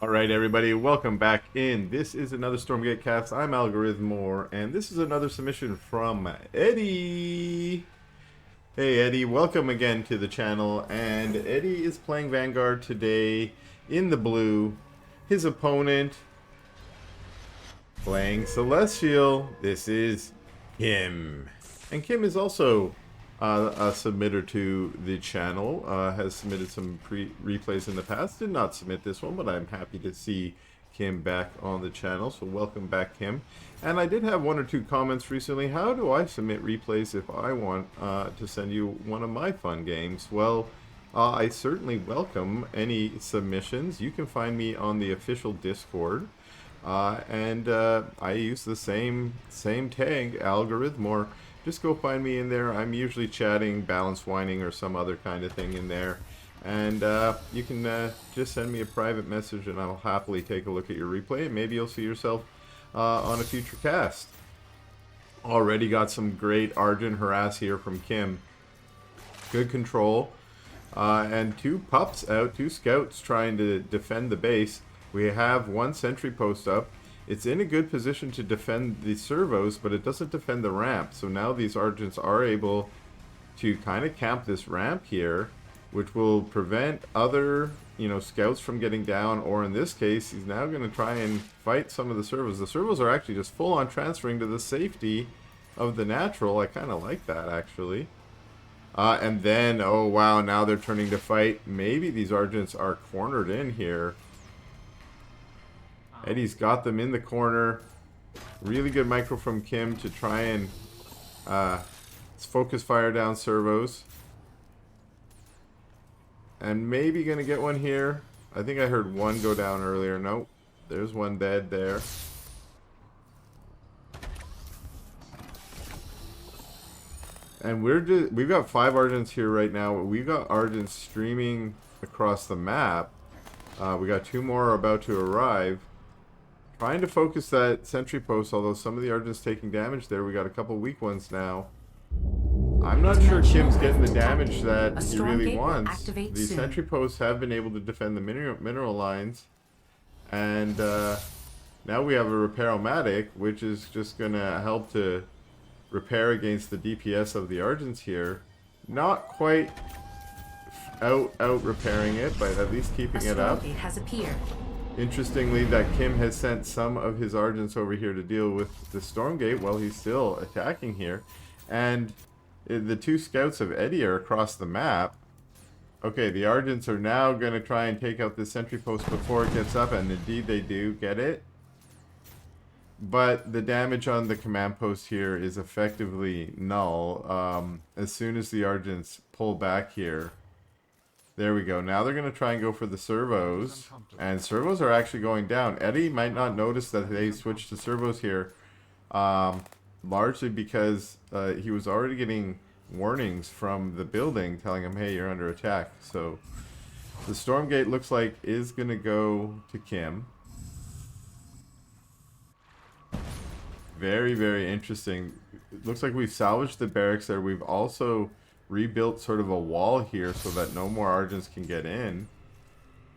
Alright everybody, welcome back in. This is another Stormgate cast. I'm Algorithmore, and this is another submission from Eddie. Hey Eddie, welcome again to the channel. And Eddie is playing Vanguard today in the blue. His opponent playing Celestial. This is Kim. And Kim is also a submitter to the channel, has submitted some replays in the past. Did not submit this one, but I'm happy to see Kim back on the channel, so welcome back, Kim. And I did have one or two comments recently. How do I submit replays if I want to send you one of my fun games? Well, I certainly welcome any submissions. You can find me on the official Discord, and I use the same tag, Algorithmore. Just go find me in there. I'm usually chatting, balance whining, or some other kind of thing in there. And you can just send me a private message and I'll happily take a look at your replay. And maybe you'll see yourself on a future cast. Already got some great Argent harass here from Kim. Good control. And two pups out, two scouts trying to defend the base. We have one sentry post up. It's in a good position to defend the servos, but it doesn't defend the ramp. So now these Argents are able to kind of camp this ramp here, which will prevent other, scouts from getting down. Or in this case, he's now going to try and fight some of the servos. The servos are actually just full on transferring to the safety of the natural. I kind of like that, actually. And then, oh wow, now they're turning to fight. Maybe these Argents are cornered in here. Eddie's got them in the corner. Really good micro from Kim to try and focus fire down servos. And maybe gonna get one here. I think I heard one go down earlier. Nope. There's one dead there. And we've got 5 Argents here right now. We've got Argents streaming across the map. We got 2 more about to arrive. Trying to focus that sentry post, although some of the Argent's taking damage there. We got a couple weak ones now. I'm not sure Kim's getting the damage that he really wants. The sentry posts have been able to defend the mineral lines. And now we have a Repair-O-Matic, which is just going to help to repair against the DPS of the Argents here. Not quite out repairing it, but at least keeping it up. Stormgate has appeared. Interestingly, that Kim has sent some of his Argents over here to deal with the Stormgate while he's still attacking here. And the 2 scouts of Eddy are across the map. Okay, the Argents are now going to try and take out this sentry post before it gets up, and indeed they do get it. But the damage on the command post here is effectively null. As soon as the Argents pull back here. There we go. Now they're going to try and go for the servos. And servos are actually going down. Eddy might not notice that they switched to servos here. Largely because he was already getting warnings from the building telling him, hey, you're under attack. So the Stormgate looks like is going to go to Kim. Very, very interesting. It looks like we've salvaged the barracks there. We've also rebuilt sort of a wall here so that no more Argents can get in.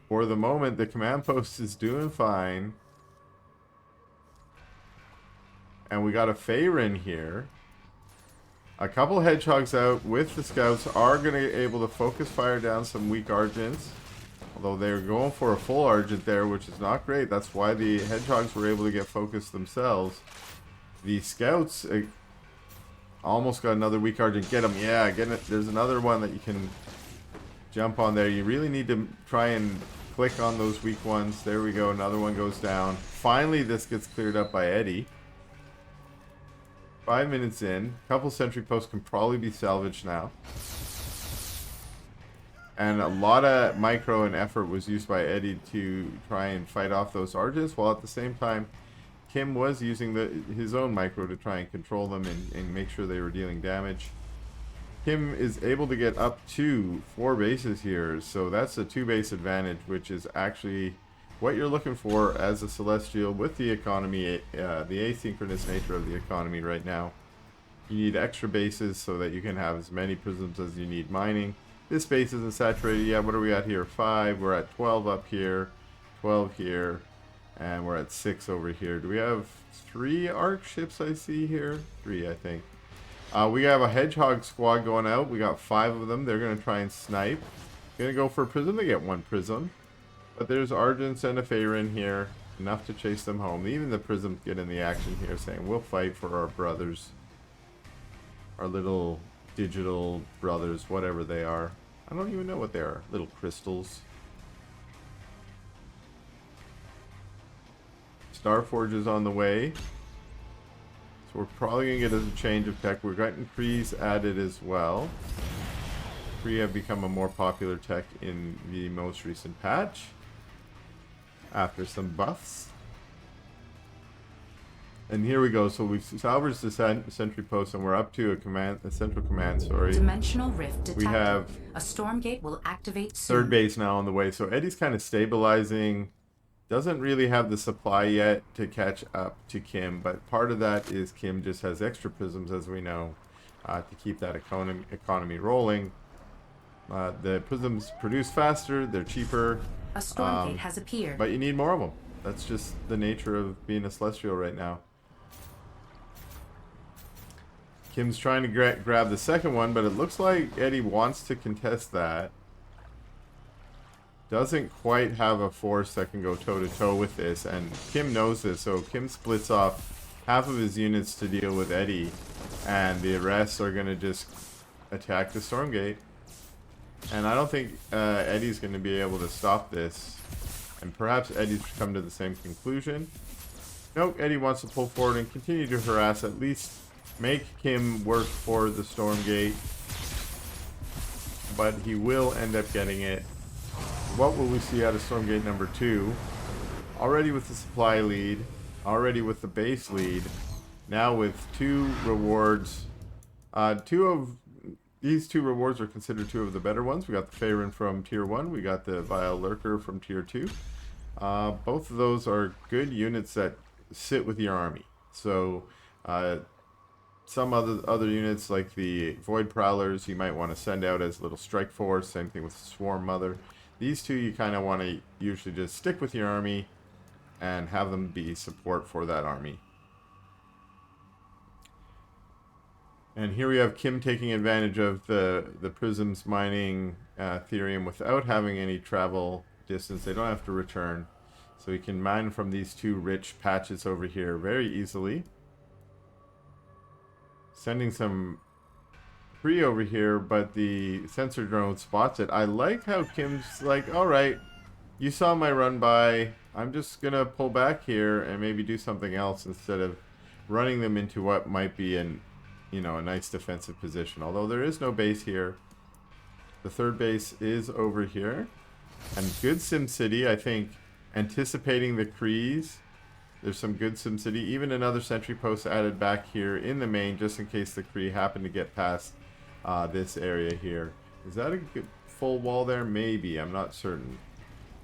For the moment, the command post is doing fine. And we got a Faerun here. A couple Hedgehogs out with the scouts are going to be able to focus fire down some weak Argents. Although they're going for a full Argent there, which is not great. That's why the Hedgehogs were able to get focused themselves. The scouts almost got another weak Argent. Get him. Yeah, get it. There's another one that you can jump on there. You really need to try and click on those weak ones. There we go. Another one goes down. Finally, this gets cleared up by Eddy. 5 minutes in. A couple sentry posts can probably be salvaged now. And a lot of micro and effort was used by Eddy to try and fight off those Argents, while at the same time Kim was using his own micro to try and control them and make sure they were dealing damage. Kim is able to get up to 4 bases here, so that's a 2 base advantage, which is actually what you're looking for as a Celestial with the economy, the asynchronous nature of the economy right now. You need extra bases so that you can have as many prisms as you need mining. This base isn't saturated yet. What are we at here? 5. We're at 12 up here. 12 here. And we're at 6 over here. Do we have 3 arc ships I see here? 3, I think. We have a Hedgehog squad going out. We got 5 of them. They're going to try and snipe. Going to go for a prism. They get 1 prism. But there's Argents and a Faerun here. Enough to chase them home. Even the prisms get in the action here, saying, we'll fight for our brothers. Our little digital brothers, whatever they are. I don't even know what they are. Little crystals. Starforge is on the way. So we're probably going to get a change of tech. We're getting Krees added as well. Kree have become a more popular tech in the most recent patch. After some buffs. And here we go. So we've salvaged the sentry post and we're up to a central command, sorry. Dimensional rift detected. We have a Stormgate will activate soon. Third base now on the way. So Eddie's kind of stabilizing. Doesn't really have the supply yet to catch up to Kim, but part of that is Kim just has extra prisms, as we know, to keep that economy rolling. The prisms produce faster, they're cheaper. A Stormgate has appeared. But you need more of them. That's just the nature of being a Celestial right now. Kim's trying to grab the second one, but it looks like Eddie wants to contest that. Doesn't quite have a force that can go toe-to-toe with this, and Kim knows this, so Kim splits off half of his units to deal with Eddie, and the rest are going to just attack the Stormgate. And I don't think Eddie's going to be able to stop this, and perhaps Eddie's come to the same conclusion. Nope, Eddie wants to pull forward and continue to harass, at least make Kim work for the Stormgate, but he will end up getting it. What will we see out of Stormgate number 2? Already with the supply lead, already with the base lead, now with 2 rewards. These 2 rewards are considered 2 of the better ones. We got the Faerun from tier 1, we got the Vile Lurker from tier 2. Both of those are good units that sit with your army. So some other units like the Void Prowlers you might want to send out as a little strike force, same thing with Swarm Mother. These 2 you kind of want to usually just stick with your army and have them be support for that army. And here we have Kim taking advantage of the prisms mining Therium without having any travel distance. They don't have to return. So we can mine from these 2 rich patches over here very easily. Sending some free over here, but the sensor drone spots it. I like how Kim's like, alright, you saw my run by, I'm just gonna pull back here and maybe do something else instead of running them into what might be a nice defensive position. Although there is no base here. The third base is over here. And good SimCity, I think, anticipating the Krees. There's some good SimCity. Even another sentry post added back here in the main, just in case the Kree happen to get past this area here. Is that a good full wall there? Maybe. I'm not certain.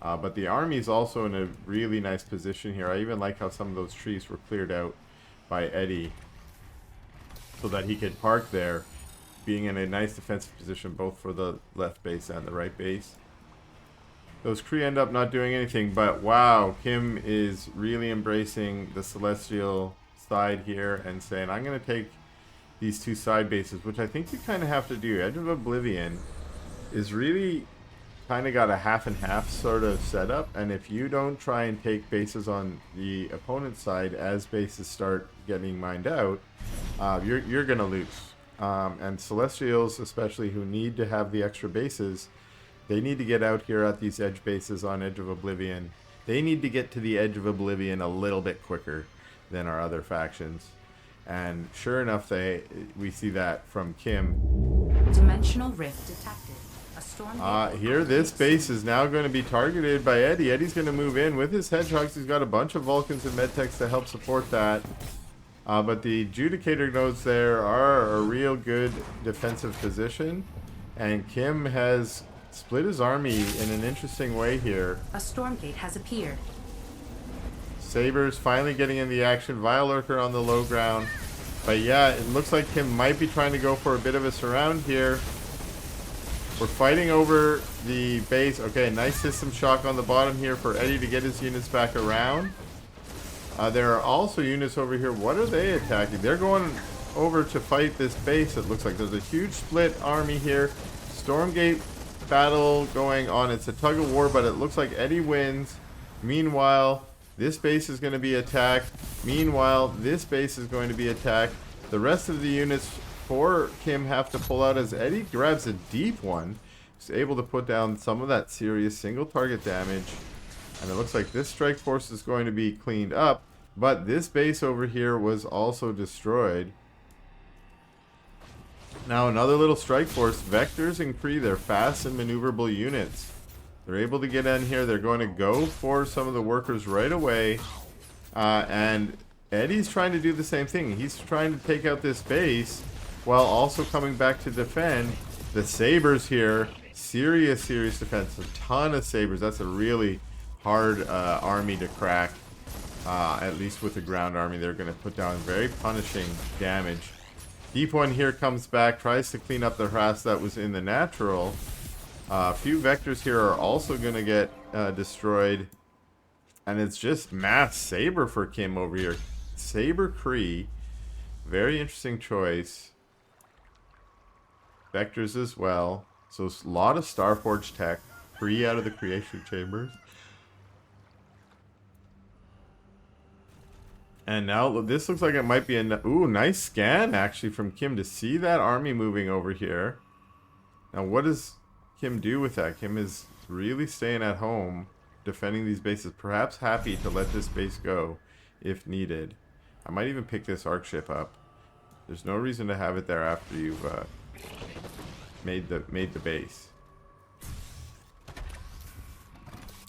But the army's also in a really nice position here. I even like how some of those trees were cleared out by Eddie so that he could park there, being in a nice defensive position both for the left base and the right base. Those Kree end up not doing anything, but wow, Kim is really embracing the Celestial side here and saying, I'm going to take these 2 side bases, which I think you kind of have to do. Edge of Oblivion is really kind of got a half and half sort of setup, and if you don't try and take bases on the opponent's side as bases start getting mined out, you're going to lose. And Celestials, especially, who need to have the extra bases, they need to get out here at these edge bases on Edge of Oblivion. They need to get to the Edge of Oblivion a little bit quicker than our other factions. And sure enough, we see that from Kim. Dimensional rift detected. A storm. Here, this base is now going to be targeted by Eddie. Eddie's going to move in with his Hedgehogs. He's got a bunch of Vulcans and Medtechs to help support that. But the Judicator nodes there are a real good defensive position. And Kim has split his army in an interesting way here. A Stormgate has appeared. Sabers finally getting in the action. Vile Lurker on the low ground. But yeah, it looks like Kim might be trying to go for a bit of a surround here. We're fighting over the base. Okay, nice system shock on the bottom here for Eddie to get his units back around. There are also units over here. What are they attacking? They're going over to fight this base. It looks like there's a huge split army here. Stormgate battle going on. It's a tug of war, but it looks like Eddie wins. Meanwhile, this base is going to be attacked. Meanwhile, this base is going to be attacked. The rest of the units for Kim have to pull out as Eddie grabs a deep one. He's able to put down some of that serious single target damage. And it looks like this strike force is going to be cleaned up. But this base over here was also destroyed. Now another little strike force. Vectors and Kree, they're fast and maneuverable units. They're able to get in here. They're going to go for some of the workers right away. And Eddie's trying to do the same thing. He's trying to take out this base while also coming back to defend. The Sabres here, serious defense. A ton of Sabres. That's a really hard army to crack. At least with the ground army, they're going to put down very punishing damage. Deep One here comes back, tries to clean up the harass that was in the natural. A few vectors here are also going to get destroyed. And it's just mass Saber for Kim over here. Saber Kree. Very interesting choice. Vectors as well. So a lot of Starforge tech. Kree out of the creation chambers. And now this looks like it might be a nice scan actually from Kim to see that army moving over here. Now what does Kim do with that? Kim is really staying at home, defending these bases. Perhaps happy to let this base go if needed. I might even pick this arc ship up. There's no reason to have it there after you've made the base.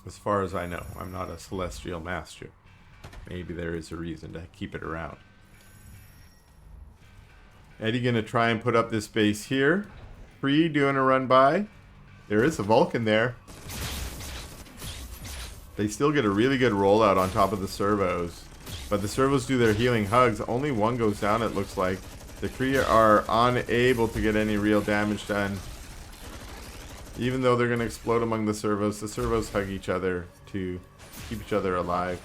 As far as I know, I'm not a celestial master. Maybe there is a reason to keep it around. Eddie gonna try and put up this base here. Kree doing a run by. There is a Vulcan there. They still get a really good rollout on top of the servos. But the servos do their healing hugs. Only one goes down, it looks like. The Kree are unable to get any real damage done. Even though they're going to explode among the servos hug each other to keep each other alive.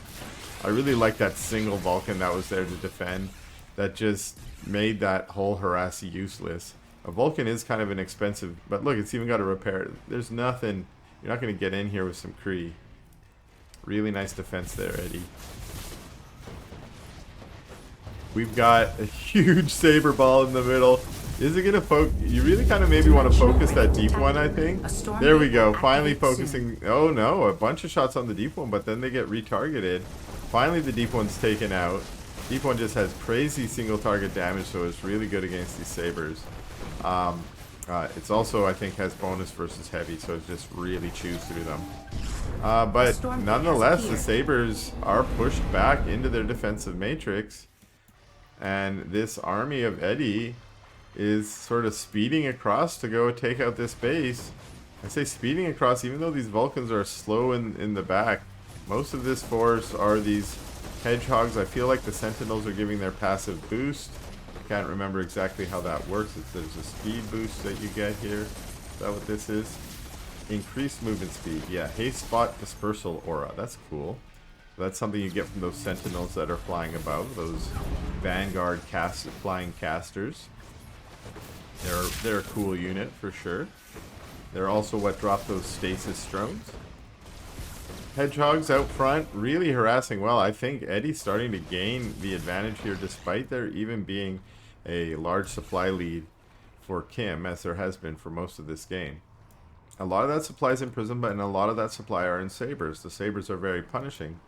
I really like that single Vulcan that was there to defend. That just made that whole harass useless. A Vulcan is kind of an expensive, but look, it's even got a repair. There's nothing. You're not going to get in here with some Kree. Really nice defense there, Eddie. We've got a huge saber ball in the middle. Is it going to focus? You really kind of maybe want to focus that deep one, I think. There we go. Finally focusing. Oh no, a bunch of shots on the deep one, but then they get retargeted. Finally the deep one's taken out. Deep one just has crazy single target damage, so it's really good against these sabers. It's also, I think, has bonus versus heavy, so it just really chews through them. But nonetheless, the sabers are pushed back into their defensive matrix. And this army of Eddy is sort of speeding across to go take out this base. I say speeding across, even though these Vulcans are slow in the back. Most of this force are these hedgehogs. I feel like the Sentinels are giving their passive boost. I can't remember exactly how that works. There's a speed boost that you get here. Is that what this is? Increased movement speed. Yeah, haste spot dispersal aura. That's cool. That's something you get from those Sentinels that are flying above. Those Vanguard flying casters. They're a cool unit for sure. They're also what drop those stasis drones. Hedgehogs out front, really harassing well. I think Eddie's starting to gain the advantage here, despite there even being a large supply lead for Kim, as there has been for most of this game. A lot of that supply is in Prism, but a lot of that supply are in Sabres. The Sabres are very punishing.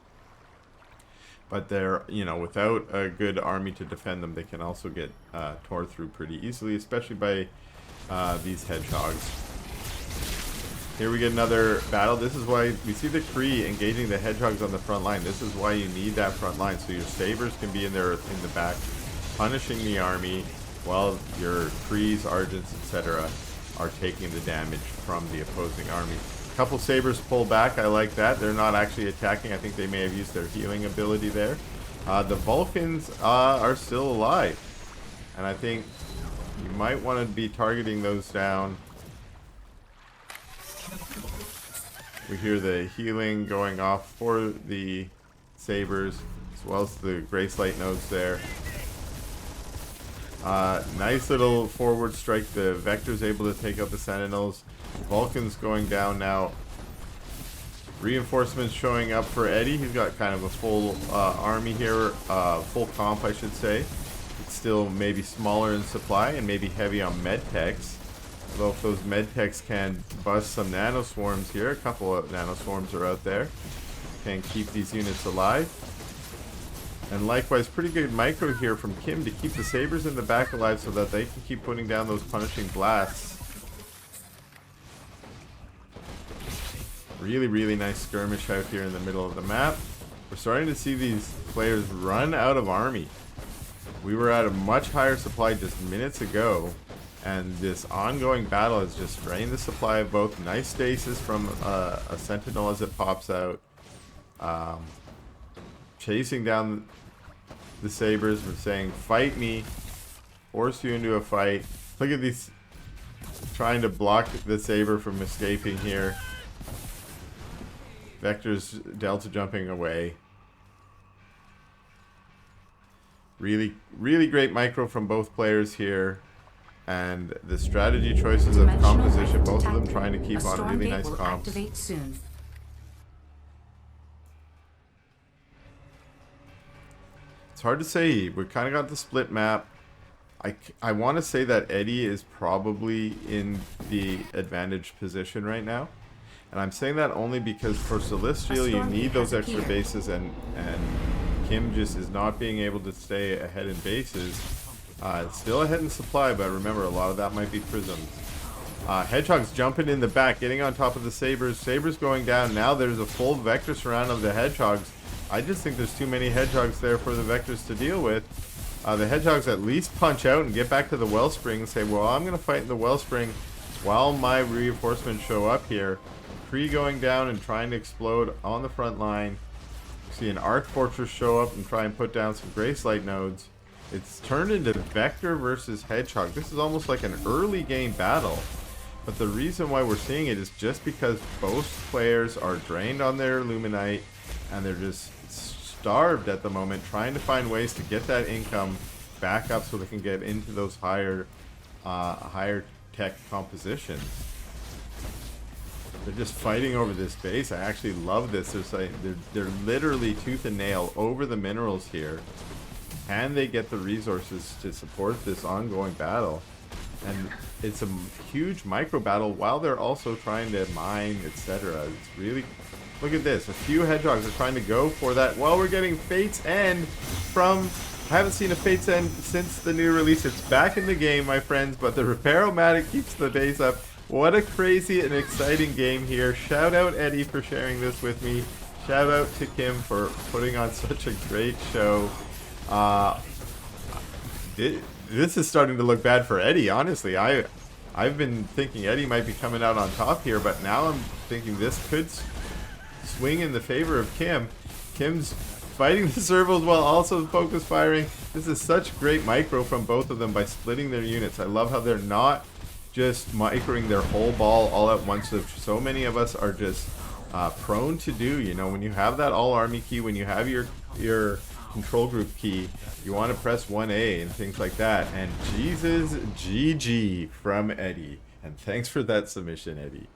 But they're, you know, without a good army to defend them, they can also get tore through pretty easily, especially by these hedgehogs. Here we get another battle. This is why we see the Kree engaging the hedgehogs on the front line. This is why you need that front line, so your sabers can be in there in the back, punishing the army, while your Krees, Argents, etc. are taking the damage from the opposing army. A couple sabers pull back. I like that. They're not actually attacking. I think they may have used their healing ability there. The Vulcans are still alive, and I think you might want to be targeting those down. We hear the healing going off for the sabers, as well as the grace light nodes there. Nice little forward strike. The Vector's able to take out the Sentinels. Vulcan's going down now. Reinforcements showing up for Eddy. He's got kind of a full army here, full comp I should say. It's still maybe smaller in supply and maybe heavy on medtechs. Although if those medtechs can bust some nanoswarms here, a couple of nanoswarms are out there, can keep these units alive. And likewise, pretty good micro here from Kim to keep the sabers in the back alive so that they can keep putting down those punishing blasts. Really, really nice skirmish out here in the middle of the map. We're starting to see these players run out of army. We were at a much higher supply just minutes ago, and this ongoing battle has just drained the supply of both. Nice stasis from a Sentinel as it pops out. Chasing down the sabers. We're saying, fight me. Force you into a fight. Look at these. Trying to block the saber from escaping here. Vector's delta jumping away. Really, really great micro from both players here. And the strategy choices of composition, both of them trying to keep on really nice comps. It's hard to say. We kind of got the split map. I want to say that Eddy is probably in the advantage position right now. And I'm saying that only because for Celestial you need those extra bases, and Kim just is not being able to stay ahead in bases. Still ahead in supply, but remember, a lot of that might be prisms. Hedgehog's jumping in the back, getting on top of the Sabers. Sabers going down. Now there's a full Vector surround of the Hedgehogs. I just think there's too many Hedgehogs there for the Vectors to deal with. The Hedgehogs at least punch out and get back to the Wellspring and say, well, I'm going to fight in the Wellspring while my reinforcements show up here. Kree going down and trying to explode on the front line. You see an Arc Fortress show up and try and put down some Grace Light nodes. It's turned into Vector versus Hedgehog. This is almost like an early game battle. But the reason why we're seeing it is just because both players are drained on their Illuminite and they're just starved at the moment, trying to find ways to get that income back up so they can get into those higher tech compositions. They're just fighting over this base. I actually love this. They're literally tooth and nail over the minerals here. Can they get the resources to support this ongoing battle? And it's a huge micro battle while they're also trying to mine, etc. It's really... Look at this. A few Hedgehogs are trying to go for that. Well, we're getting Fate's End from... I haven't seen a Fate's End since the new release. It's back in the game, my friends, but the Repair-O-Matic keeps the base up. What a crazy and exciting game here. Shout out Eddy for sharing this with me. Shout out to Kim for putting on such a great show. This is starting to look bad for Eddy, honestly. I've been thinking Eddy might be coming out on top here, but now I'm thinking this could swing in the favor of Kim. Kim's fighting the servos while also focus firing. This is such great micro from both of them by splitting their units. I love how they're not just microing their whole ball all at once, which so many of us are just prone to do. You know, when you have that all army key, when you have your control group key, you want to press 1A and things like that. And Jesus, GG from Eddy. And thanks for that submission, Eddy.